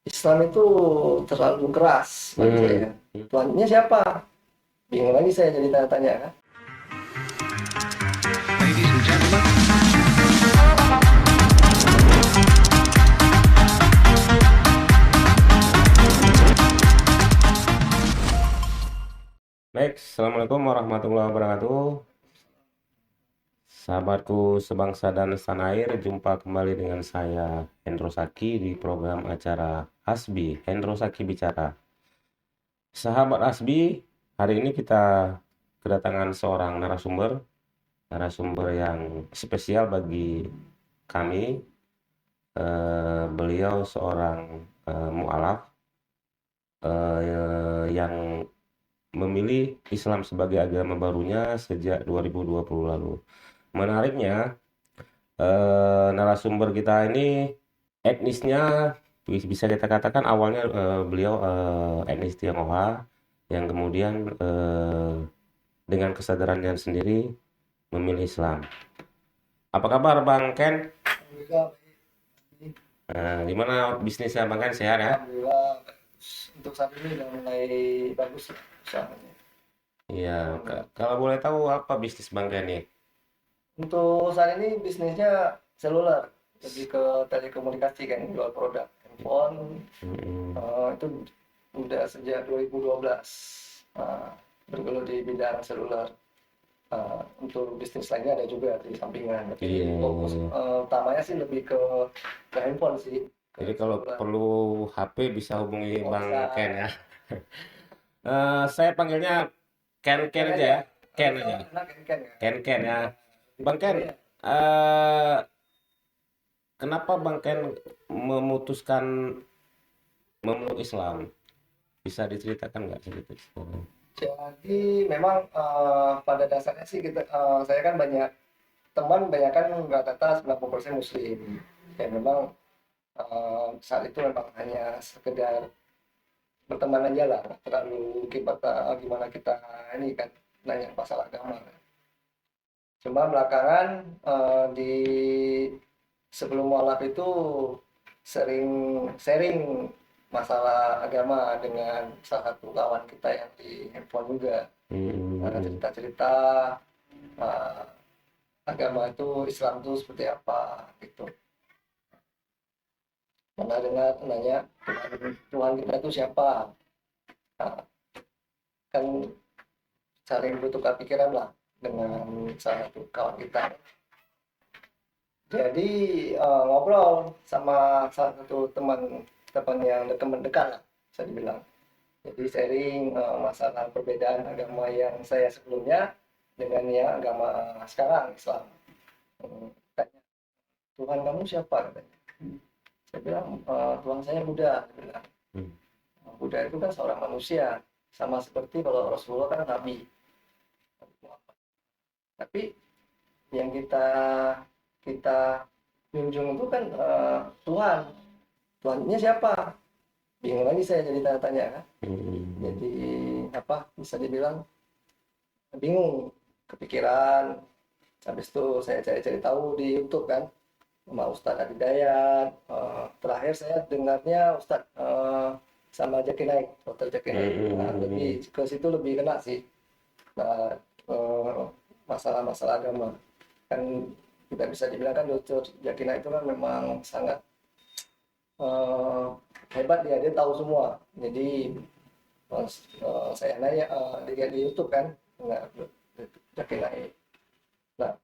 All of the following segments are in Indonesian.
Islam itu terlalu keras bagi saya. Hmm. Tuhannya siapa? Bingung lagi saya jadi tanya-tanya kan. Ladies and gentlemen, Baik, Assalamualaikum warahmatullahi wabarakatuh. Sahabatku sebangsa dan setanah air, jumpa kembali dengan saya, Hendro Saki, di program acara Hasbi, Hendro Saki Bicara. Sahabat Hasbi, hari ini kita kedatangan seorang narasumber yang spesial bagi kami. Beliau seorang mu'alaf yang memilih Islam sebagai agama barunya sejak 2020 lalu. Menariknya, narasumber kita ini etnisnya bisa kita katakan awalnya beliau etnis Tionghoa yang kemudian dengan kesadarannya sendiri memilih Islam. Apa kabar Bang Ken? Alhamdulillah, Gimana bisnisnya Bang Ken, sehat ya? alhamdulillah untuk saat ini udah mulai bagus lah usahanya. Iya, kalau boleh tahu apa bisnis Bang Ken nih? Untuk saat ini bisnisnya seluler, lebih ke telekomunikasi kan, jual produk handphone. Mm-mm. Itu udah sejak 2012 bergelut di bidang seluler. Untuk bisnis lainnya ada juga di sampingan, tapi Iya, fokus iya. utamanya sih lebih ke handphone sih, ke Jadi kalau seluler. perlu HP bisa hubungi Oh, Bang bisa. Ken ya. Saya panggilnya Ken Ken Ken aja aja. ya. Ken Bisa aja. enak Ken ya. Ken Ken ya. Bang Oh Ken, ya. eh kenapa Bang Ken memutuskan memeluk Islam? Bisa diceritakan nggak sedikit? Jadi memang pada dasarnya sih saya kan banyak teman, banyak kan rata-rata 90% Muslim. Ya memang saat itu memang hanya sekedar berteman aja lah, nggak terlalu gimana kita ini kan nanya masalah agama. Cuma belakangan di sebelum mualaf itu sering sharing masalah agama dengan salah satu kawan kita yang di handphone juga. Karena Hmm. cerita-cerita uh, agama itu Islam itu seperti apa gitu. Pernah dengar nanya Tuhan kita itu siapa? Nah, kan saling bertukar pikiran lah dengan salah satu kawan kita. Jadi ngobrol sama salah satu teman yang teman dekat lah, bisa dibilang. Jadi sharing masalah perbedaan agama yang saya sebelumnya dengan yang agama sekarang Islam. Tanya, Tuhan kamu siapa katanya. Saya bilang Tuhan saya Buddha. Saya bilang, Hmm. Buddha itu kan seorang manusia, sama seperti kalau Rasulullah kan nabi. Tapi yang kita kita junjung itu kan Tuhan. Tuhannya siapa? Bingung lagi saya jadi tanya-tanya kan. Hmm. Jadi apa bisa dibilang bingung, kepikiran. Habis itu saya cari-cari tahu di YouTube kan sama Ustadz Adidayat. Terakhir saya dengarnya Ustadz sama Jaki Naik, Dr. Jaki Naik. Nah, Hmm. lebih ke situ lebih kena sih. Nah, eh, masalah-masalah agama kan kita bisa dibilang kan Dr. Jaki Naik itu kan memang sangat eh, hebat dia tahu semua. Jadi saya nanya lihat di YouTube kan, nggak Jaki Naik. Nah,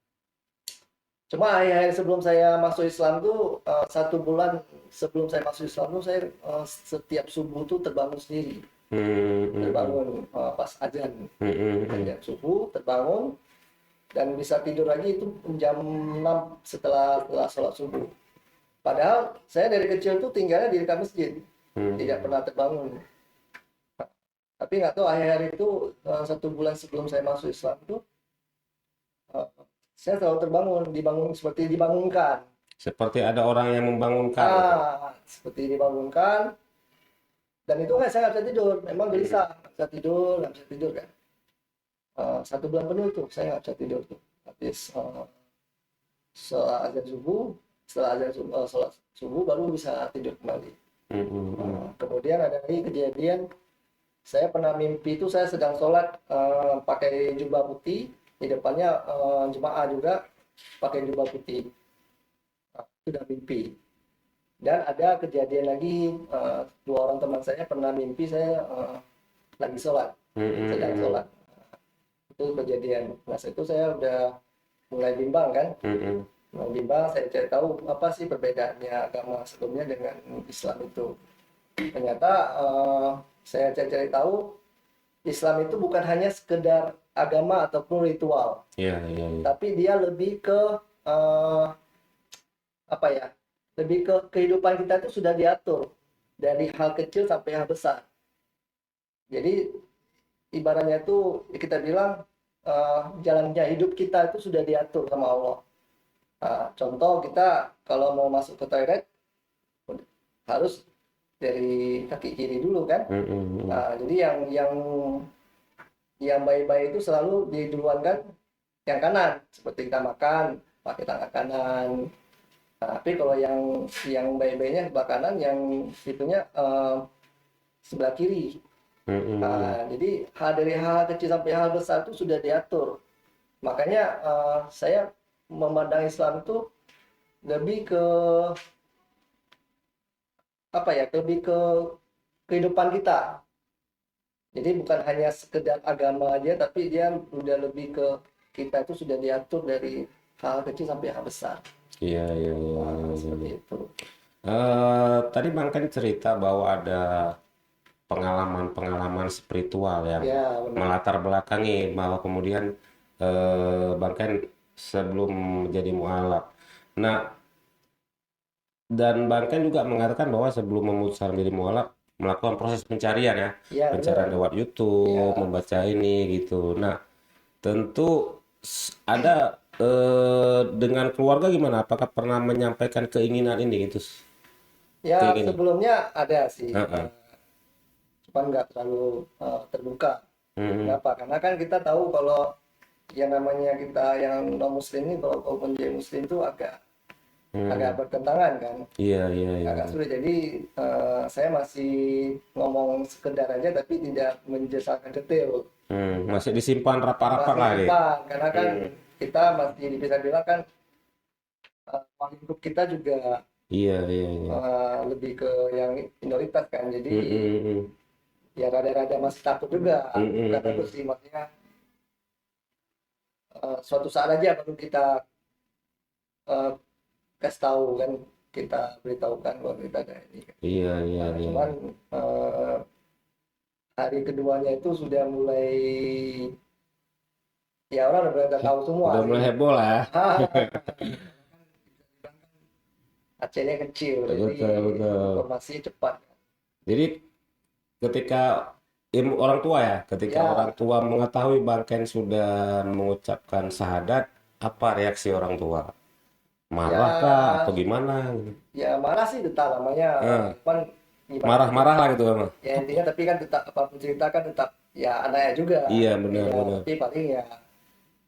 cuma akhir-akhir sebelum saya masuk Islam tuh 1 bulan sebelum saya masuk Islam tuh saya setiap subuh tuh terbangun sendiri, Hmm. terbangun pas azan, Hmm. azan subuh terbangun dan bisa tidur lagi itu jam 6 setelah sholat subuh. Padahal saya dari kecil tuh tinggalnya di dekat masjid, tidak Hmm. pernah terbangun. Tapi nggak tahu akhir-akhir itu 1 bulan sebelum saya masuk Islam tuh eh, saya selalu terbangun, dibangun seperti dibangunkan. Seperti ada orang yang membangunkan gitu. Seperti dibangunkan dan itu nggak saya nggak bisa tidur, memang gelisah, nggak bisa tidur kan. 1 bulan penuh tuh saya nggak bisa tidur tuh. Habis setelah azan subuh, sholat subuh baru bisa tidur kembali. Hmm. kemudian ada lagi kejadian saya pernah mimpi itu saya sedang sholat pakai jubah putih, di depannya jemaah juga pakai jubah putih. Sudah mimpi. Dan ada kejadian lagi, dua orang teman saya pernah mimpi saya lagi sholat, sedang Mm-mm. sholat. Itu kejadian. Nah, itu saya udah mulai bimbang kan. Mm-mm. Mulai bimbang, saya cari tahu apa sih perbedaannya agama sebelumnya dengan Islam itu. Ternyata saya cari-cari tahu Islam itu bukan hanya sekedar agama ataupun ritual, Iya, iya, iya. tapi dia lebih ke eh, apa ya? Lebih ke kehidupan kita itu sudah diatur dari hal kecil sampai hal besar. Jadi ibaratnya itu kita bilang jalannya hidup kita itu sudah diatur sama Allah. Contoh kita kalau mau masuk ke toilet harus dari kaki kiri dulu kan. Mm-mm. Jadi yang baik-baik itu selalu diduluankan yang kanan, seperti kita makan pakai tangan kanan. Tapi kalau yang baik-baiknya sebelah kanan, yang itunya sebelah kiri. Mm-mm. Jadi dari hal kecil sampai hal besar itu sudah diatur. Makanya saya memandang Islam itu lebih ke apa ya? Lebih ke kehidupan kita. Jadi bukan hanya sekedar agama aja, tapi dia udah lebih ke kita itu sudah diatur dari hal kecil sampai hal besar. Iya, iya, iya, iya, Seperti iya. itu. Tadi Bang kan cerita bahwa ada pengalaman-pengalaman spiritual yang Ya, benar. melatar belakangi bahwa kemudian Bang kan sebelum menjadi mualaf. Nah, dan Bang kan juga mengatakan bahwa sebelum memutuskan menjadi mualaf melakukan proses pencarian ya, Ya, pencarian benar. lewat YouTube, Ya, membaca ini gitu. Nah, tentu ada dengan keluarga gimana? Apakah pernah menyampaikan keinginan ini gitu? ya Keinginan. sebelumnya ada sih, Heeh. cuman nggak terlalu terbuka. Mm-mm. Kenapa? Karena kan kita tahu kalau yang namanya kita yang non muslim ini kalau menjadi muslim itu agak agak Mm. bertentangan kan, Iya, iya, iya. agak sulit. Jadi saya masih ngomong sekedar aja tapi tidak menjelaskan detail. Masih disimpan rapat-rapat Masih lah nih. simpan karena kan Hmm. kita masih bisa bilang kan hidup kita juga Iya, iya, iya. lebih ke yang minoritas kan. Jadi Mm-mm. ya rada-rada masih takut juga, bukan takut Mm-mm. sih, maksudnya suatu saat aja baru kita eh, kasih tahu kan, kita beritahukan bahwa kita ada ini kan. Iya, iya, iya. Cuman eh, hari keduanya itu sudah mulai, ya orang udah pada tahu semua Udah sih. mulai heboh lah. Acehnya kecil jadi Betul, betul. informasi cepat. Jadi ketika ilmu orang tua ya, ketika orang Ya, tua mengetahui Bang Ken sudah mengucapkan syahadat, apa reaksi orang tua? Marah kah ya, atau gimana? ya marah sih tetap namanya, Eh, cuman gimana juga. marah-marah lah gitu emang. Ya intinya tapi kan tetap apapun cerita kan tetap ya anaknya juga. Iya, benar, Iya, benar. tapi paling ya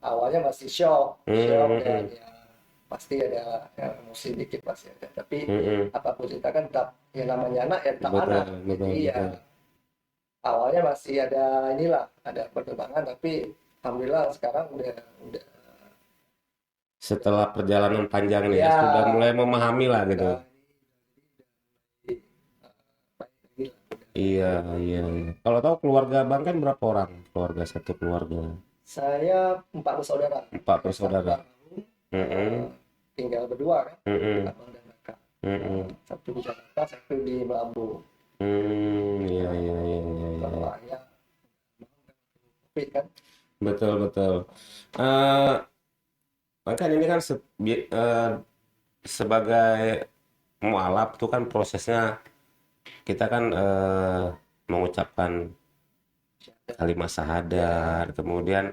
awalnya masih shock Hmm, dan hmm, ya pasti ada ya, emosi dikit pasti ada. Tapi hmm. apapun cerita kan tetap ya namanya anak ya tetap Betul, anak. Jadi betul, ya betul. awalnya masih ada inilah, ada pertentangan tapi alhamdulillah sekarang udah Setelah perjalanan panjang nih ya, ya sudah mulai memahami lah gitu. udah ini baik lagi lah. Iya, iya, iya. Kalau tahu keluarga Bang kan berapa orang? Keluarga satu keluarga. Saya empat bersaudara. Empat Saya satu bersaudara. almarhum, Mm-mm, tinggal berdua kan, mm-mm, abang dan kakak. mm-mm. Satu di Jakarta, satu di Melambu. Iya, iya, iya, iya, Kalau iya. ayah COVID kan. Betul, betul. Eh, Kan ini kan sebagai mualaf itu kan prosesnya kita kan mengucapkan kalimat Ya, syahadat, kemudian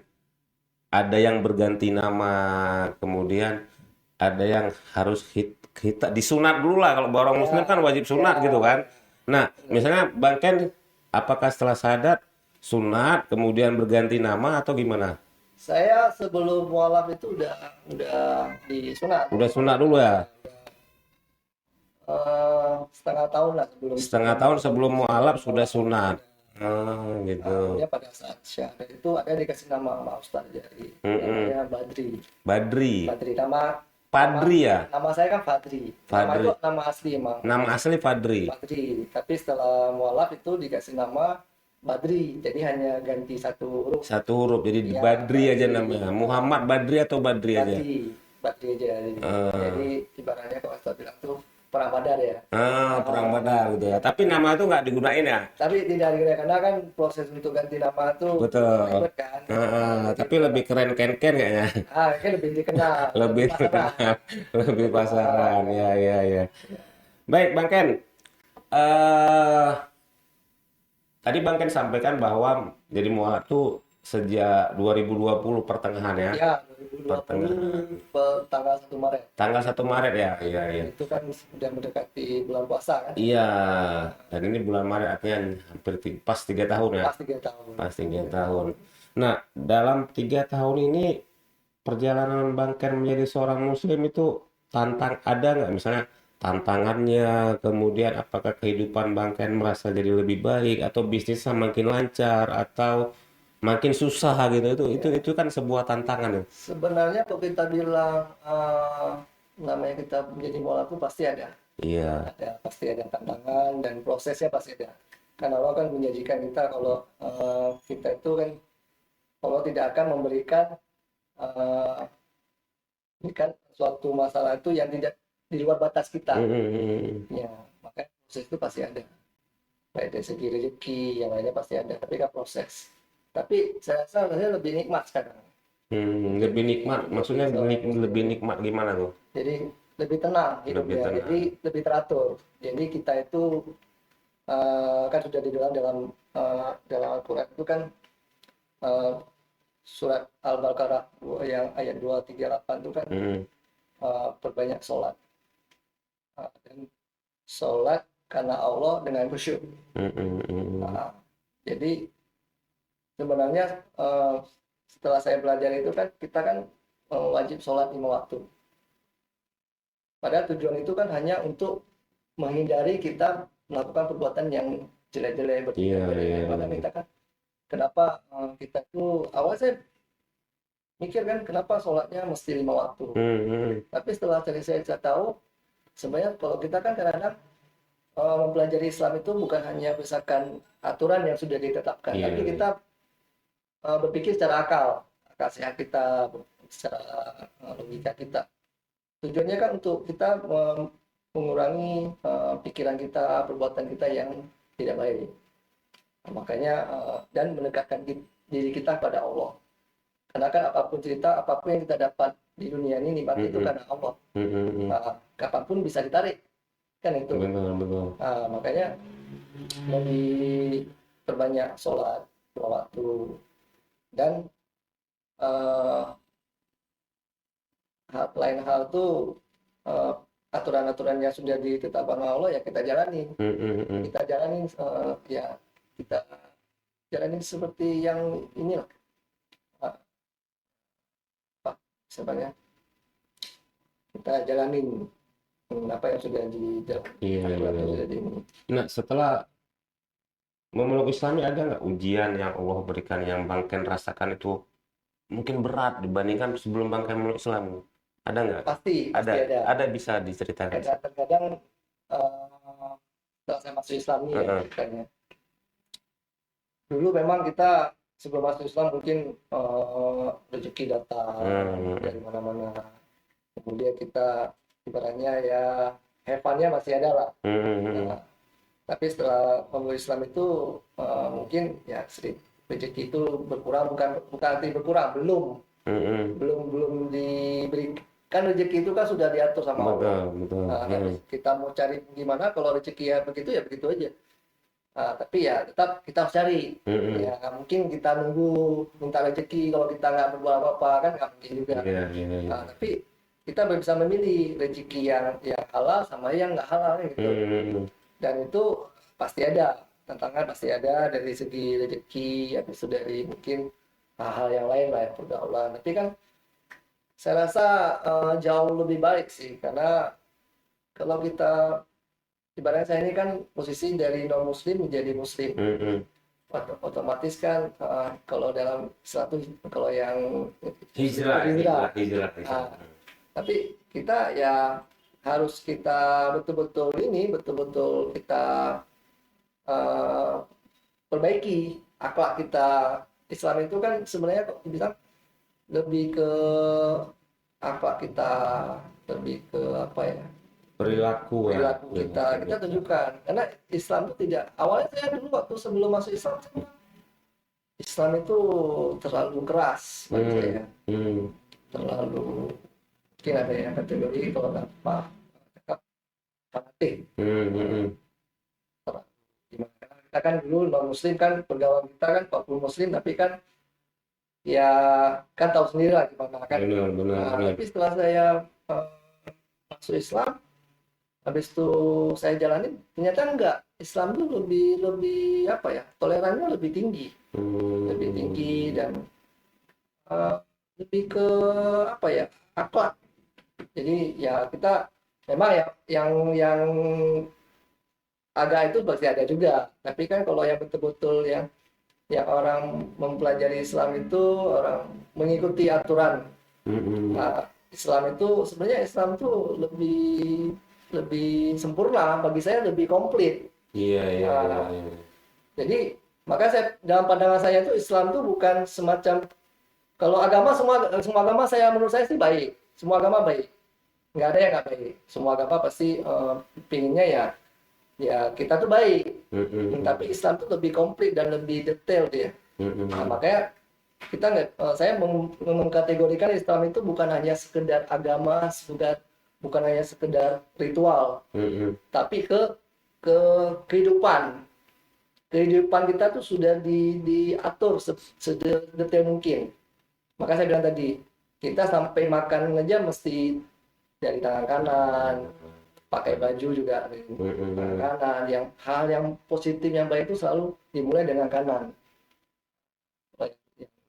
ada yang berganti nama, kemudian ada yang harus kita disunat dulu lah. Kalau orang muslim kan ya, wajib sunat gitu ya. kan. Nah, misalnya Bang Ken, apakah setelah syahadat sunat kemudian berganti nama atau gimana? Saya sebelum mualaf itu udah disunat. Udah sunat dulu ya? setengah tahun lah Setengah tahun sebelum mualaf sudah sunat. Gitu. Dia pada saat syahadat itu ada dikasih nama sama Ustaz jadi Mm-mm. namanya Badri. Badri. Badri nama nama Padri ya? nama saya kan Fadri. Nama itu Fadri. nama asli emang Nama asli Fadri. Badri. Tapi setelah mualaf itu dikasih nama Badri. Jadi hanya ganti satu huruf. Satu huruf, jadi Ya, Badri aja Badri. namanya. Muhammad Badri atau Badri aja? Badri. Badri aja. Jadi ibaratnya kalau Ustaz bilang tuh perang Badar ya. Perang Badar gitu ya. Tapi nama itu nggak digunain ya? Tapi tidak dikira karena kan proses untuk ganti nama tuh Betul. ribet kan. Tapi lebih keren Ken-Ken kayaknya. Kan lebih dikenal, Lebih pasaran. terkenal, lebih pasaran. Ya, ya, ya. Baik, Bang Ken. eh Tadi Bang Ken sampaikan bahwa jadi mualaf tuh sejak 2020 pertengahan ya. Ya, 2020 tanggal 1 Maret. Tanggal 1 Maret ya. Iya, iya. Itu kan sudah mendekati bulan puasa kan? Iya, dan ini bulan Maret artinya hampir pas 3 tahun ya. Pas 3 tahun. Pas 3 tahun. Nah, dalam 3 tahun ini perjalanan Bang Ken menjadi seorang Muslim itu ada nggak? Misalnya tantangannya, kemudian apakah kehidupan Bang Ken merasa jadi lebih baik, atau bisnisnya makin lancar, atau makin susah gitu? Itu kan sebuah tantangan ya. Sebenarnya kalau kita bilang namanya kita menjadi mualaf itu pasti ada. Iya. Pasti ada tantangan dan prosesnya pasti ada. Karena Allah kan menjanjikan kita kalau kita itu kan Allah tidak akan memberikan eh, suatu masalah itu yang tidak di luar batas kita. Ya, makanya proses itu pasti ada. Baik dari segi rezeki, yang lainnya pasti ada. Tapi kan proses. Tapi saya rasa saya lebih nikmat sekarang. Lebih nikmat, maksudnya lebih nikmat gimana tuh? Jadi lebih tenang Lebih hidupnya. tenang. Jadi lebih teratur. Jadi kita itu kan sudah dibilang dalam Al-Quran itu kan eh, surat Al-Baqarah yang ayat 238 itu kan Hmm, perbanyak sholat. Dan sholat karena Allah dengan khusyuk. hmm, hmm, hmm. Jadi sebenarnya setelah saya belajar itu kan kita kan wajib sholat 5 waktu. Padahal tujuan itu kan hanya untuk menghindari kita melakukan perbuatan yang jelek-jelek, Iya, iya, Padahal iya. kita kan kenapa kita tuh awal saya mikir kan kenapa sholatnya mesti 5 waktu. Tapi setelah saya tahu sebenarnya kalau kita kan kadang-kadang mempelajari Islam itu bukan hanya berdasarkan aturan yang sudah ditetapkan, Iya, tapi iya. kita berpikir secara akal sehat kita, secara logika kita. Tujuannya kan untuk kita mengurangi pikiran kita, perbuatan kita yang tidak baik. Nah, makanya dan mendekatkan diri kita pada Allah. Karena kan apapun cerita, apapun yang kita dapat di dunia ini nikmat itu karena Allah. Kapanpun bisa ditarik, kan itu. Betul, betul. Makanya lebih perbanyak sholat 2 waktu dan lain hal tuh aturan-aturan yang sudah ditetapkan oleh Allah ya kita jalani. Kita jalanin ya kita jalanin seperti yang inilah sebenarnya kita jalanin apa yang sudah dijalankan. Iya, iya. Nah, setelah memeluk Islami ada nggak ujian yang Allah berikan yang Bang Ken rasakan itu mungkin berat dibandingkan sebelum Bang Ken memeluk Islam? Ada nggak? Pasti Ada, ada. ada bisa diceritakan? Terkadang setelah saya masuk Islam ini ya ceritanya. Dulu memang kita sebelum masuk Islam mungkin rezeki datang dari mana-mana. Kemudian kita ibaratnya ya have fun-nya masih ada lah. Nah, tapi setelah memeluk Islam itu mungkin ya rezeki itu berkurang, bukan arti berkurang, belum diberikan rezeki itu kan sudah diatur sama Allah. Betul. Kita mau cari gimana kalau rezeki ya begitu aja. Tapi ya tetap kita harus cari. Ya nggak mungkin kita nunggu minta rezeki kalau kita nggak berbuat apa-apa kan nggak mungkin juga. Tapi kita bisa memilih rezeki yang halal sama yang nggak halal gitu. Dan itu pasti ada tantangan, pasti ada dari segi rezeki, habis itu dari mungkin hal-hal yang lain lah yang pergaulan. Tapi kan saya rasa jauh lebih baik sih karena kalau kita ibaratnya saya ini kan posisi dari non muslim menjadi muslim. Mm-mm. Otomatis kan kalau dalam satu, kalau yang Hijrah, hijrah, hijrah, hijrah, hijrah. ah, tapi kita ya harus kita betul-betul ini, betul-betul kita eh, perbaiki akhlak kita. Islam itu kan sebenarnya kok bisa lebih ke akhlak kita, lebih ke apa ya, Perilaku ya, perilaku kita perilaku kita kita. tunjukkan. Karena Islam itu tidak, awalnya saya dulu waktu sebelum masuk Islam, Islam itu terlalu keras bagi Hmm, saya, hmm, terlalu, mungkin ada yang kategori kalau nggak apa fanatik. hmm, hmm, hmm. Gimana? Kita kan dulu non muslim kan, pergaulan kita kan 40 muslim, tapi kan ya kan tahu sendiri lah gimana kan. Benar, benar, Nah, benar. tapi setelah saya eh, masuk Islam, habis itu saya jalanin, ternyata enggak. Islam tuh lebih lebih apa ya, tolerannya lebih tinggi Hmm, dan eh, lebih ke apa ya, akhlak. Jadi ya kita memang ya yang agak itu pasti ada juga. Tapi kan kalau yang betul-betul yang orang mempelajari Islam itu orang mengikuti aturan. hmm, hmm. Nah, Islam itu sebenarnya Islam tuh lebih lebih sempurna bagi saya, lebih komplit. Iya, iya, iya, Nah, iya. jadi makanya saya, dalam pandangan saya itu Islam tuh bukan semacam, kalau agama, semua semua agama saya, menurut saya sih baik, semua agama baik, nggak ada yang nggak baik, semua agama pasti pinginnya ya ya kita tuh baik. Hmm, hmm, hmm. Tapi Islam tuh lebih komplit dan lebih detail dia. Hmm, hmm, Nah, hmm. makanya kita nggak, saya mengkategorikan Islam itu bukan hanya sekedar agama, bukan hanya sekedar ritual, Hmm, hmm. tapi ke kehidupan. Kehidupan kita tuh sudah diatur sedetail mungkin. Maka saya bilang tadi, kita sampai makan aja mesti dari tangan kanan, pakai baju juga dari Hmm, hmm, tangan hmm. kanan. Yang hal yang positif, yang baik itu selalu dimulai dengan kanan.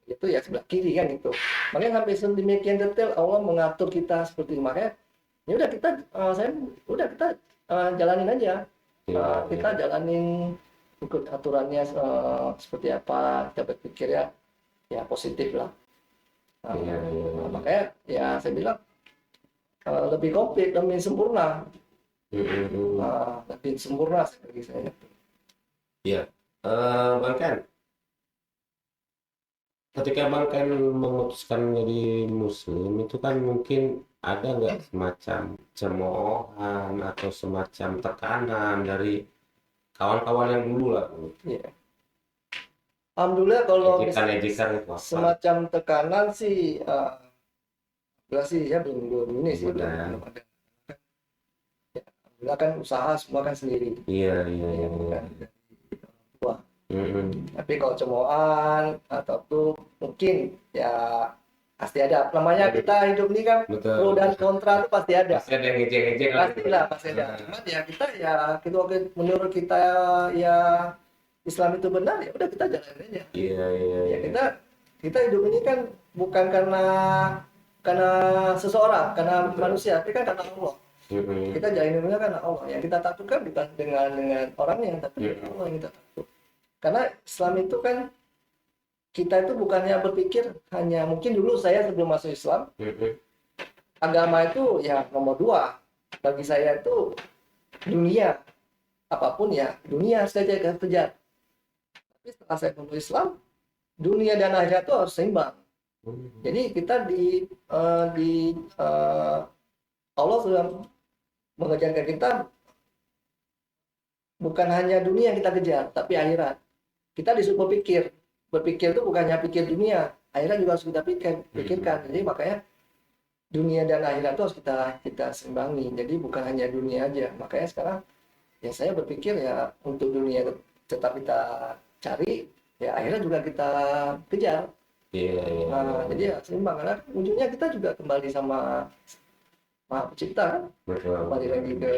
Itu ya sebelah kiri kan itu. Makanya sampai sedemikian detail Allah mengatur kita seperti itu. Makanya ya udah kita, saya udah kita jalanin aja. Iya, iya, Kita jalanin ikut aturannya seperti apa, kita berpikir ya positif lah. iya, iya, iya. Makanya ya saya bilang lebih komplit, lebih sempurna. Hmm, hmm, hmm. Lebih sempurna bagi saya. Iya. Bang Ken, ketika Bang Ken memutuskan menjadi Muslim itu kan mungkin ada nggak semacam cemoohan atau semacam tekanan dari kawan-kawan yang dulu lah, Ya. Alhamdulillah kalau ejekan-ejekan itu apa? semacam tekanan sih, alhamdulillah sih ya belum belum ini sih, Belum belum ada. belum ada. Alhamdulillah kan usaha semua kan sendiri, Iya, iya, ya iya, iya. bukan dari tua. Mm-mm. Tapi kalau cemoohan atau tuh mungkin ya pasti ada. Namanya kita hidup ini kan pro Betul, dan betul. kontra tuh pasti ada. Pasti ada yang ngejek-ngejek lah gitu. Pastilah pasti ada. Cuman ya kita ya kita, menurut kita ya Islam itu benar, ya udah kita jalanin aja. Iya, iya, Ya iya. kita hidup ini kan bukan karena seseorang, karena manusia, tapi kan karena Allah. Mm-mm. Kita jalaninnya karena Allah. Yang kita takutkan bukan dengan orangnya, tapi Mm-mm. Allah yang kita takut. Karena Islam itu kan, kita itu bukannya berpikir hanya, mungkin dulu saya sebelum masuk Islam, Mm-mm. agama itu ya nomor dua. Bagi saya itu dunia, apapun ya dunia saja kita kejar. Tapi setelah saya masuk Islam, dunia dan akhirat itu harus seimbang. Jadi kita Allah sudah mengajarkan kita bukan hanya dunia yang kita kejar, tapi akhirat. Kita disuruh berpikir. Berpikir itu bukan hanya pikir dunia, akhirat juga harus kita pikirkan. Jadi makanya dunia dan akhirat itu harus kita seimbangi. Jadi bukan hanya dunia aja. Makanya sekarang ya saya berpikir ya untuk dunia tetap kita cari, ya akhirat juga kita kejar. Iya, iya, iya. Jadi ya seimbang, karena ujungnya kita juga kembali sama Maha Pencipta kan, Betul. kembali lagi ke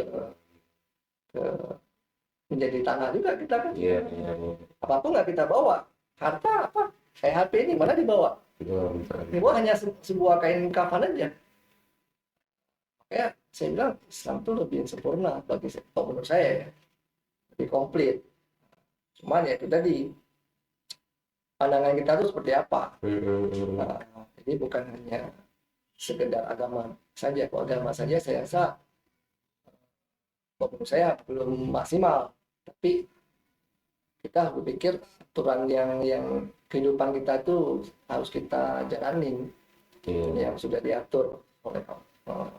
menjadi tanah juga kita kan. Iya, iya, iya. Apapun nggak kita bawa, harta apa, kayak HP ini mana dibawa? Betul, betul. Dibawa hanya sebuah kain kafan aja. kayak saya bilang Islam tuh lebih sempurna menurut saya ya, lebih komplit. Cuman ya itu tadi, pandangan kita tuh seperti apa. Nah, jadi bukan hanya sekedar agama saja. Kalau agama saja saya rasa menurut saya belum maksimal. Tapi kita harus berpikir aturan yang kehidupan kita itu harus kita jalanin, yang sudah diatur oleh Allah.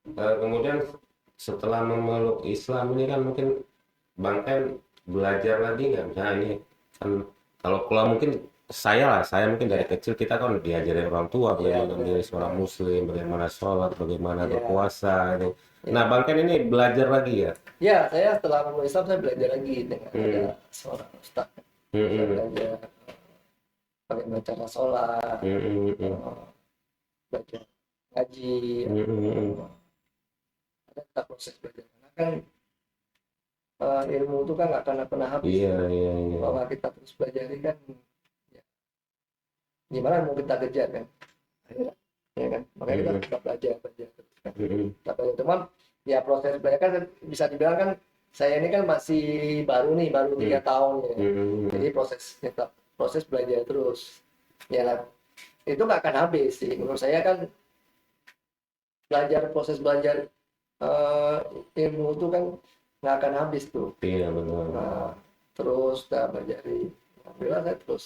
Kemudian setelah memeluk Islam ini kan mungkin Bang Ken belajar lagi nggak? Misalnya ini kan kalau mungkin saya mungkin dari kecil kita kan diajarin orang tua bagaimana menjadi seorang muslim, bagaimana sholat, bagaimana berpuasa itu. Nah, Bang Ken ini belajar lagi ya? Ya, saya setelah memeluk Islam saya belajar lagi dengan ada seorang ustaz. Saya belajar bagaimana cara sholat, belajar ngaji, ada proses belajar. Karena kan ilmu itu kan nggak akan pernah habis. Iya. Kalau nggak kita terus pelajari kan, ya, gimana mau kita kejar kan? Akhirnya, ya kan? Makanya kita tetap belajar terus kan. Tetap belajar. Cuman ya proses belajar kan bisa dibilang kan saya ini kan masih baru 3 tahun ya. Jadi proses belajar terus. Ya itu nggak akan habis sih. Menurut saya kan proses belajar ilmu itu kan nggak akan habis tuh. Iya, benar. Nah, terus kita pelajari, alhamdulillah saya terus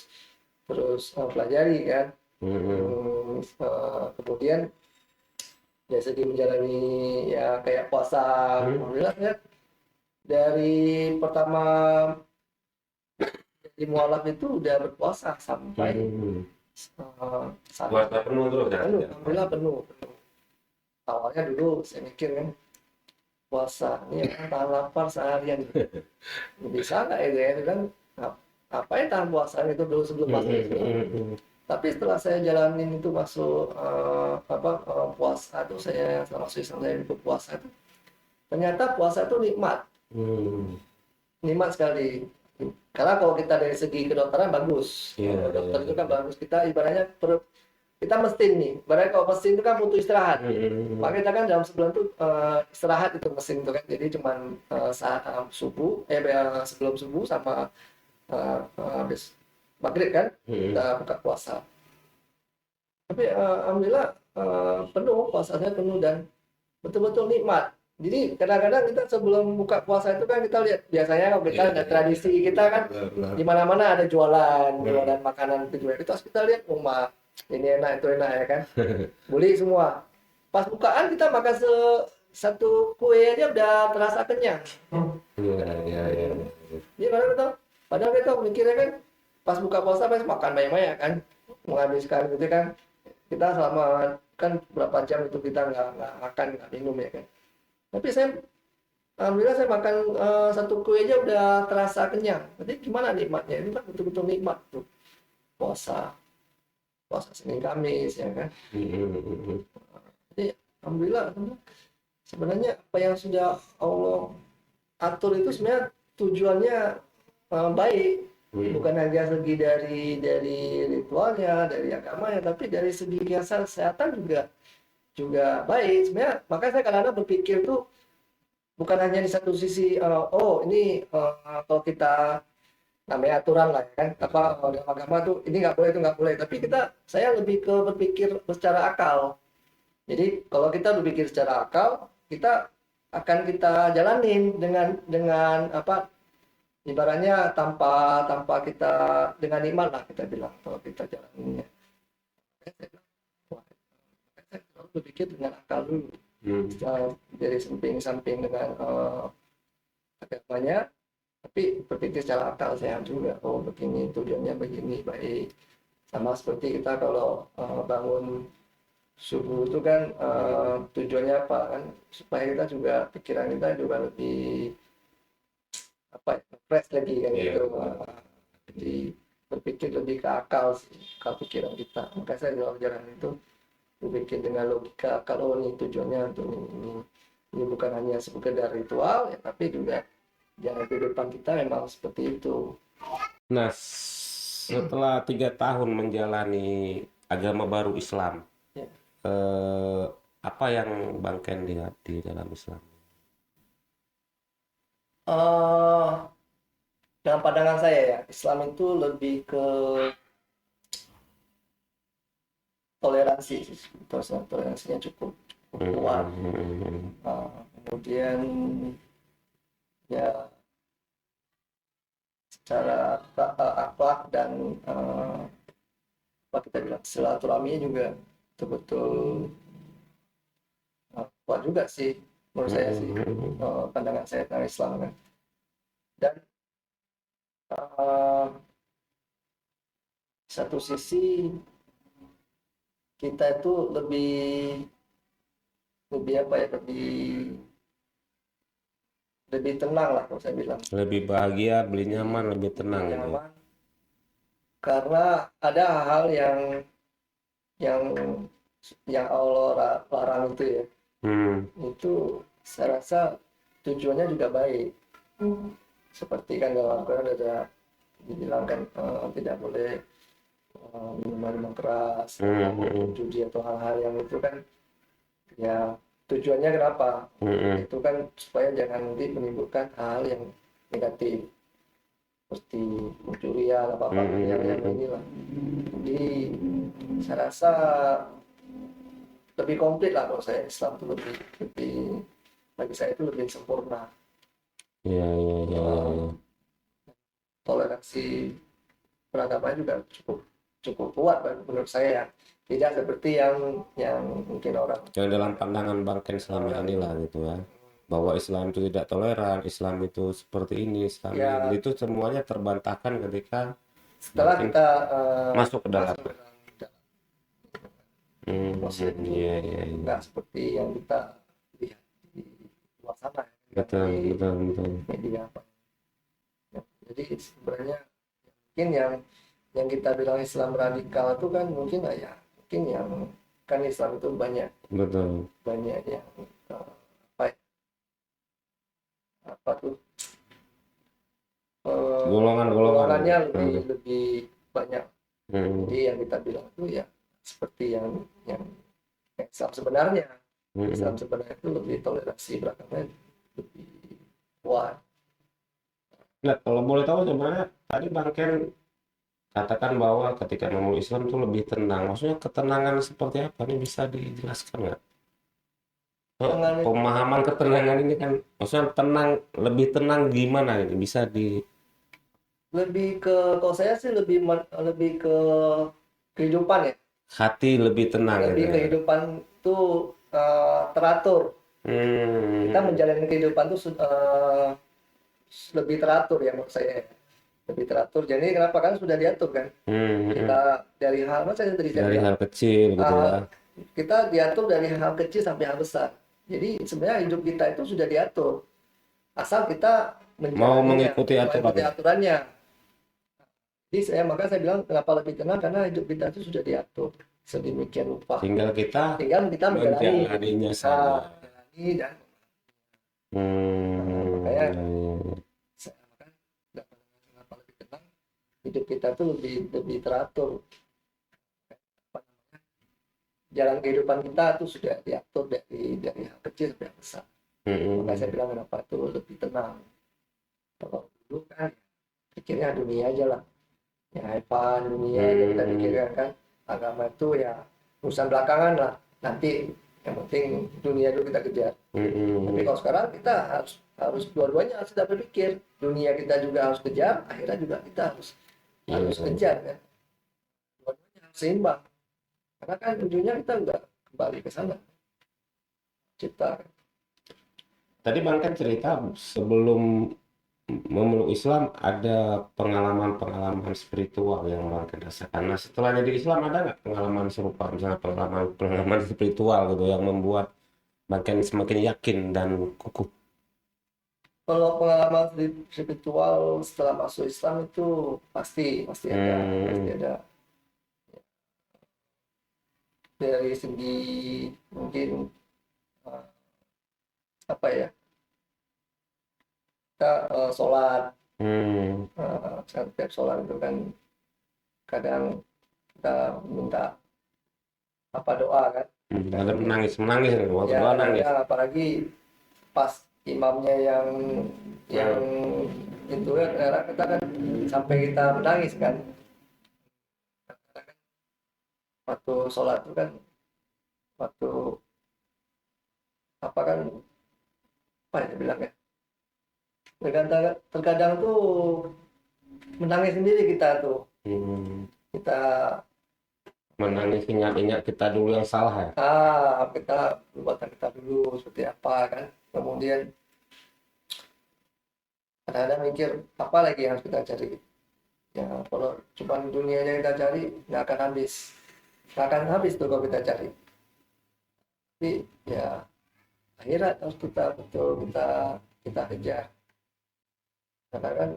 pelajari kan. Kemudian dari segi menjalani ya kayak puasa, alhamdulillah ya, dari pertama di mualaf itu udah berpuasa sampai Puasa penuh terus ya? alhamdulillah penuh. Awalnya dulu saya mikir kan, puasa ini kan tahan lapar seharian, bisa nggak ya kan, ngapain tahan puasa itu dulu sebelum masuk Islam. Tapi setelah saya jalanin itu masuk puasa itu, saya selama masuk Islam saya ikut puasa itu, ternyata puasa itu nikmat sekali. Karena kalau kita dari segi kedokteran bagus, dokter itu kan bagus, kita ibaratnya kita mesin nih, ibaratnya kalau mesin itu kan butuh istirahat. Maka kita kan dalam sebulan itu istirahat itu mesin itu kan, jadi cuman saat subuh, sebelum subuh sama habis maghrib kan kita buka puasa. Tapi alhamdulillah penuh, puasanya penuh dan betul-betul nikmat. Jadi kadang-kadang kita sebelum buka puasa itu kan kita lihat, biasanya kalau kita ada tradisi kita kan di mana-mana ada jualan makanan itu juga. Kita lihat rumah ini enak itu enak ya kan, beli semua. Pas bukaan kita makan satu kue aja udah terasa kenyang. Iya. Iya padahal kita mikirnya kan pas buka puasa pas makan banyak-banyak kan, menghabiskan gitu kan. Kita selama kan berapa jam itu kita nggak makan nggak minum ya kan. Tapi alhamdulillah saya makan satu kue aja udah terasa kenyang. Jadi gimana nikmatnya? Ini kan betul-betul nikmat tuh puasa Senin Kamis ya kan. Jadi alhamdulillah sebenarnya apa yang sudah Allah atur itu sebenarnya tujuannya baik, bukan hanya segi dari ritualnya, dari agamanya, tapi dari segi kesehatan juga baik sebenarnya. Makanya saya kadang-kadang berpikir tuh bukan hanya di satu sisi ini kalau kita namanya aturan lah ya kan, dalam agama tuh ini nggak boleh itu nggak boleh, tapi saya lebih ke berpikir secara akal. Jadi kalau kita berpikir secara akal, kita akan kita jalanin dengan ibaratnya tanpa kita dengan iman lah kita bilang, kalau kita jalaninnya. Saya harus berpikir dengan akal dulu, dari samping dengan agamanya, tapi berpikir secara akal sehat juga. Begini tujuannya, begini baik. Sama seperti kita kalau bangun subuh itu kan tujuannya apa kan, supaya kita juga pikiran kita juga lebih fresh lagi kan gitu. Jadi berpikir lebih ke akal pikiran kita. Maka saya dalam jalan itu berpikir dengan logika, kalau ini tujuannya untuk ini bukan hanya sekedar ritual ya, tapi juga jalan kehidupan kita memang seperti itu. Nah, setelah 3 tahun menjalani agama baru Islam, Apa yang Bang Ken lihat di dalam Islam? eh dalam pandangan saya ya, Islam itu lebih ke toleransi sih. Terus toleransinya cukup kuat. Hmm, Kemudian ya secara akhlak dan apa kita bilang silaturahminya juga betul-betul kuat juga sih menurut saya sih, pandangan saya tentang Islam kan. Dan eh, satu sisi kita itu lebih lebih apa ya, lebih tenang lah kalau saya bilang, lebih bahagia, lebih lebih, nyaman, lebih lebih tenang gitu ya. nyaman karena ada hal yang yang Allah larang itu ya, Hmm, itu saya rasa tujuannya juga baik. Seperti kan dalam Al-Quran ada dibilang kan, tidak boleh minuman keras hmm, ataupun hmm, judi atau hal-hal yang itu kan, ya tujuannya kenapa? hmm, Itu kan supaya jangan nanti menimbulkan hal yang negatif seperti pencurian apa apa yang hmm. inilah. Jadi saya rasa lebih komplit lah kalau saya, Islam itu lebih bagi saya itu lebih sempurna. Iya, iya, iya, iya, Eh, iya. Toleransi beragama juga cukup cukup kuat menurut saya, tidak seperti yang mungkin orang Yang dalam pandangan Bang Ken selama orang inilah gitu ya. Bahwa Islam itu tidak toleran, Islam itu seperti ini, Islam ini. ya. Itu semuanya terbantahkan ketika Bang Setelah Ken kita masuk ke dalam. masuk dalam Muslim Hmm, itu, iya, iya, iya. nggak seperti yang kita lihat di luar sana ya, Betul, di betul, betul. media apa ya. Jadi sebenarnya mungkin yang kita bilang Islam radikal itu kan mungkin lah ya, mungkin yang kan Islam itu banyak Betul. banyak yang apa apa tuh, Golongan-golongan golongannya gitu. lebih lebih banyak. Jadi Hmm, yang kita bilang itu ya seperti yang Islam sebenarnya. hmm, Islam hmm. sebenarnya itu lebih toleransi beragamanya lebih kuat. Nah, kalau boleh tahu sebenarnya tadi Bang Ken katakan bahwa ketika memeluk Islam itu lebih tenang. Maksudnya ketenangan seperti apa? Ini bisa dijelaskan nggak? Dengan Pemahaman ketenangan ini kan, maksudnya tenang, lebih tenang gimana ini? Bisa di lebih ke, kalau saya sih lebih ke kehidupan ya. hati lebih tenang gitu Lebih ya. kehidupan tuh teratur. Kita Hmm, menjalani kehidupan tuh lebih teratur ya menurut saya. Lebih teratur. Jadi kenapa kan sudah diatur kan? hmm. Kita dari hal, masa yang tadi saya Dari bilang, hal kecil gitu ya. uh, kita diatur dari hal kecil sampai hal besar. Jadi sebenarnya hidup kita itu sudah diatur, asal kita Mau menjalaninya, mengikuti aturan. mengikuti aturannya. Jadi maka saya bilang kenapa lebih tenang, karena hidup kita itu sudah diatur sedemikian rupa. Tinggal kita Tinggal kita menjalani, menjalaninya saja. menjalani dan makanya Ya, ya, ya. makanya kenapa lebih tenang, hidup kita itu lebih lebih teratur. Jalan kehidupan kita itu sudah diatur dari hal kecil sampai hal besar. Makanya saya Hmm, bilang kenapa itu lebih tenang. Kalau dulu kan pikirnya dunia aja lah, ya have fun dunia aja kita hmm, pikirkan kan. Agama itu ya urusan belakangan lah, nanti yang penting dunia dulu kita kejar. Tapi hmm. kalau sekarang kita harus harus dua-duanya harus kita berpikir, dunia kita juga harus kejar, akhirnya juga kita harus Iya, harus iya. kejar kan, dua-duanya harus seimbang, karena kan ujungnya kita nggak kembali ke sana cipta. Tadi Bang kan cerita sebelum memeluk Islam ada pengalaman-pengalaman spiritual yang Bang Ken rasakan. Nah, setelah jadi Islam ada nggak pengalaman serupa, misalnya pengalaman-pengalaman spiritual gitu yang membuat Bang Ken semakin yakin dan kukuh? Kalau pengalaman spiritual setelah masuk Islam itu pasti pasti Hmm, ada. Dari segi mungkin eh, apa ya, kita sholat, hmm, setiap sholat itu kan kadang kita minta apa doa kan, Ada menangis waktu Ya doa nangis. kadang-kadang apalagi pas imamnya yang Hmm. itu ya kadang kita kan sampai kita menangis kan. Karena kan waktu sholat itu kan waktu apa kan apa ya bilang ya, terkadang terkadang tuh menangis sendiri kita tuh, Hmm. kita Menangis ingat-ingat kita dulu yang salah ya. kita perbuatan kita dulu seperti apa kan, kemudian kadang-kadang mikir apa lagi yang harus kita cari ya, kalau cuma dunia yang kita cari nggak akan habis tuh kalau kita cari, tapi ya akhirat harus kita betul kita kejar, karena kan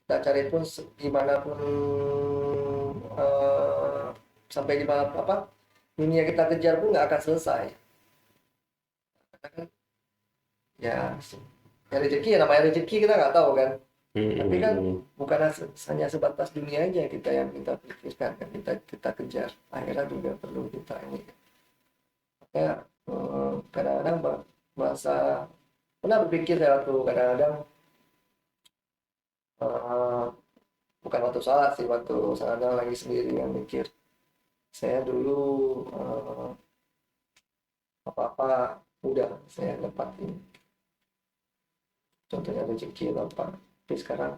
kita cari pun gimana pun eh, sampai di mana apa dunia kita kejar pun nggak akan selesai, karena kan ya ya rezeki, ya namanya rezeki kita nggak tahu kan, tapi kan Hmm. bukan hanya sebatas dunia aja kita yang kita pikirkan kan, kita kejar akhirat juga perlu kita ini, makanya kadang-kadang merasa pernah berpikir saya waktu kadang-kadang eh, bukan waktu salat sih, waktu kadang lagi sendiri yang mikir saya dulu eh, apa-apa udah saya dapatin, contohnya rezeki atau apa, tapi sekarang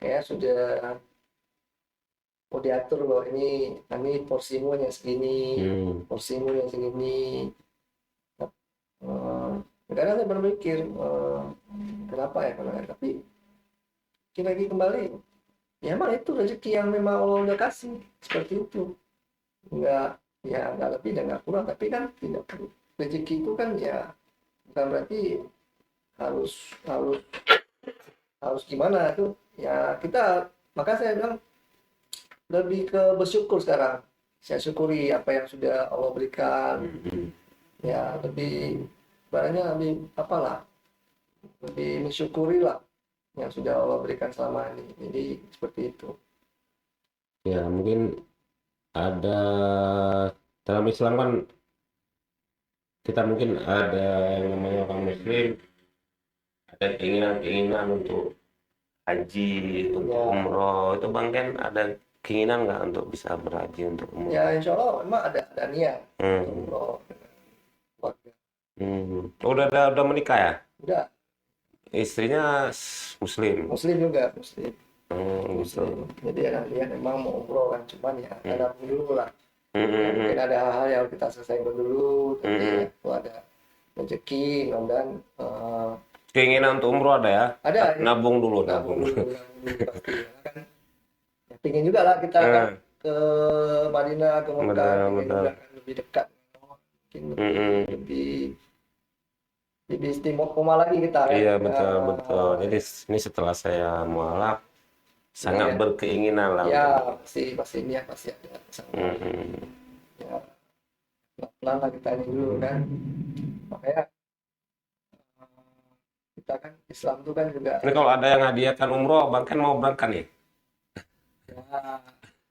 kayak sudah mau diatur loh, ini porsimu hanya segini, Hmm. porsimu yang segini. Kadang saya berpikir kenapa ya kalau tapi lagi kembali ya emang itu rezeki yang memang Allah udah kasih seperti itu, nggak ya nggak lebih dan nggak kurang, tapi kan tidak perlu rezeki itu kan ya bukan berarti harus harus harus gimana tuh ya, kita maka saya bilang lebih ke bersyukur sekarang, saya syukuri apa yang sudah Allah berikan, Hmm. ya lebih barangnya lebih apalah, lebih mensyukuri lah yang sudah Allah berikan selama ini, jadi seperti itu. Ya mungkin ada dalam Islam kan kita mungkin ada yang namanya orang Muslim, ada keinginan-keinginan untuk haji, untuk Ya, umroh. Itu Bang Ken ada keinginan nggak untuk bisa berhaji untuk ya umroh? insya Allah memang ada niat untuk Hmm. umroh dengan keluarga. Hmm. Oh, udah menikah ya? Udah, Istrinya Muslim. muslim juga, muslim. Hmm, gitu. Muslim. Jadi anak dia memang mau umroh kan, cuman ya Hmm. ada dulu lah. Hmm, Ya, hmm, mungkin hmm. ada hal-hal yang harus kita selesaikan dulu, Hmm, tapi ya hmm. kalau ada rezeki, mudah-mudahan Keinginan untuk umroh ada ya? ada ya, Nabung dulu, nabung dulu. nabung dulu pasti. Karena kan ya, pingin juga lah kita kan Hmm, ke Madinah, ke Mekah, betul, pingin betul. juga kan lebih dekat, mungkin Hmm, lebih hmm. lebih lebih istimewa lagi kita kan. Iya, Ya, betul, betul. Jadi ini setelah saya mualaf, ya, sangat ya, berkeinginan lah ya untuk. pasti niat pasti ada sama, Hmm, hmm. ya pelan lah kita ini dulu kan, makanya kita kan Islam tuh kan juga Ini kalau ada yang hadiahkan umroh, Bang Ken mau berangkat nih. ya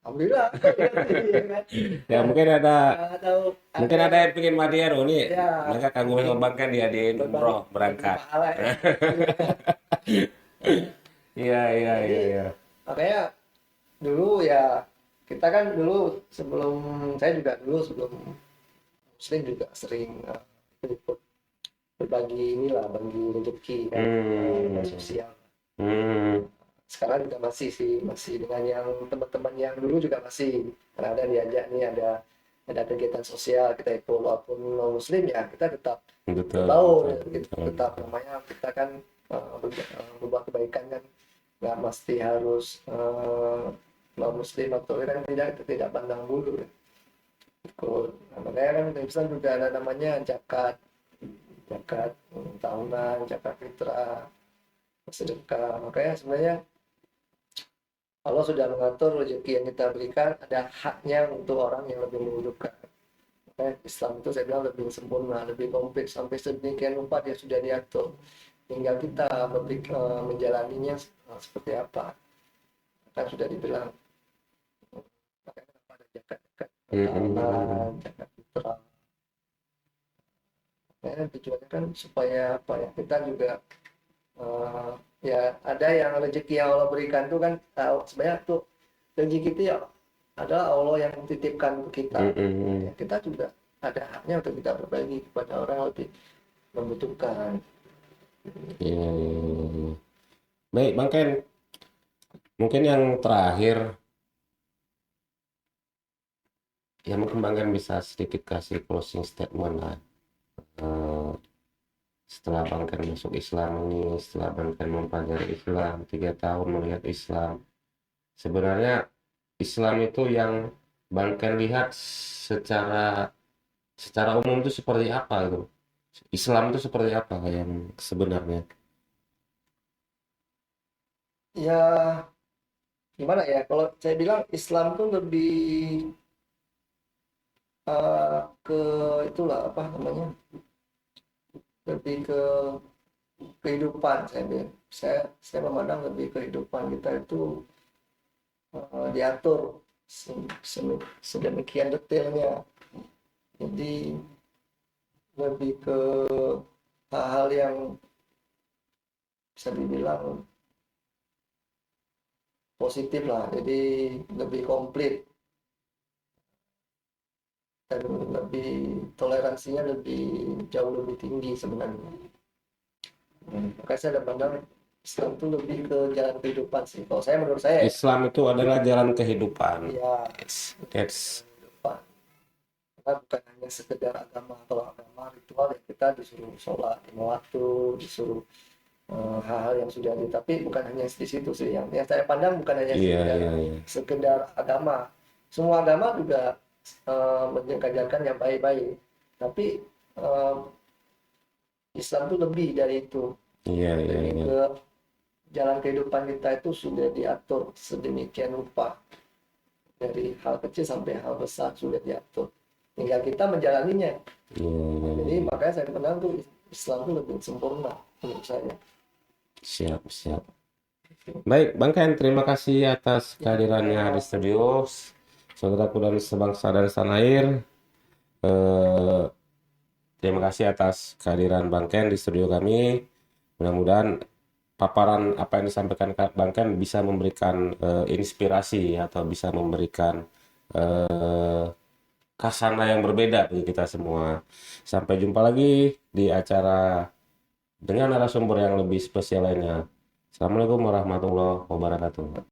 alhamdulillah ya kan. Ya mungkin ada Tahu mungkin ada ada yang pengen hadiah dong nih. ya Mereka kagum sama mungkin Bang Ken dihadiahin berbagi umroh bagi berangkat. pahala ya. Iya, iya, Jadi iya, iya. makanya dulu ya kita kan dulu sebelum saya juga dulu sebelum muslim juga sering ikut berbagi inilah, bagi rezeki kan, Hmm, sosial. hmm, Sekarang juga masih sih, masih dengan yang teman-teman yang dulu juga masih, karena ada diajak nih, ada kegiatan sosial kita ikut walaupun non muslim ya kita tetap betul, berbaur, betul, gitu. betul, Tetap namanya kita kan berbuat kebaikan kan nggak mesti harus non muslim atau kan, tidak pandang bulu ya. Ikut. Nah, makanya kan di Islam juga ada namanya zakat, zakat tahunan, zakat fitrah, sedekah. Makanya sebenarnya Allah sudah mengatur rezeki yang kita berikan, ada haknya untuk orang yang lebih membutuhkan. Makanya Islam itu saya bilang lebih sempurna, lebih komplit, sampai sedemikian rupa dia sudah diatur. Tinggal kita menjalaninya seperti apa. Kan sudah dibilang, makanya ada zakat, zakat hmm, hmm, hmm, tahunan, hmm. zakat fitrah. Makanya tujuannya kan supaya apa ya, kita juga eh, ya ada yang rezeki yang Allah berikan tuh kan, sebenarnya tuh rezeki itu ya adalah Allah yang titipkan untuk kita. Ya, Mm-mm. kita juga ada haknya untuk kita berbagi kepada orang yang lebih membutuhkan. Iya, iya, iya, iya. Baik, Bang Ken, mungkin yang terakhir, ya mungkin Bang Ken bisa sedikit kasih closing statement lah. Eh, Setelah Bang Ken masuk Islam ini, setelah Bang Ken mempelajari Islam, 3 tahun melihat Islam, sebenarnya Islam itu yang Bang Ken lihat secara secara umum itu seperti apa itu? Islam itu seperti apa yang sebenarnya? Ya gimana ya, kalau saya bilang Islam tuh lebih ke itulah apa namanya, lebih ke kehidupan. Saya memandang lebih kehidupan kita itu diatur sedemikian detailnya. Jadi lebih ke hal-hal yang bisa dibilang positif lah. Jadi lebih komplit dan lebih toleransinya lebih jauh lebih tinggi sebenarnya. Makanya saya ada pandang Islam itu lebih ke jalan kehidupan sih. Kalau saya, menurut saya ya, Islam itu adalah jalan kehidupan. ya That's kehidupan. Karena bukan hanya sekedar agama. Kalau agama ritual ya kita disuruh sholat lima waktu, disuruh hal-hal yang sudah ada, tapi bukan hanya di situ sih. Yang saya pandang bukan hanya iya sekedar iya iya. sekedar agama. Semua agama juga mengajarkan yang baik-baik, tapi eh, Islam tuh lebih dari itu. Iya iya Lebih iya. ke jalan kehidupan kita itu sudah diatur sedemikian rupa, dari hal kecil sampai hal besar sudah diatur, tinggal kita menjalaninya. Iya iya Jadi iya. makanya saya pandang tuh Islam tuh lebih sempurna menurut saya. Siap siap. Baik, Bang Ken, terima kasih atas kehadirannya di studio. Saudaraku dan sebangsa dan setanah air. Eh, Terima kasih atas kehadiran Bang Ken di studio kami. Mudah-mudahan paparan apa yang disampaikan Bang Ken bisa memberikan inspirasi atau bisa memberikan eh, kasana yang berbeda bagi kita semua. Sampai jumpa lagi di acara dengan narasumber yang lebih spesial lainnya. Assalamualaikum warahmatullahi wabarakatuh.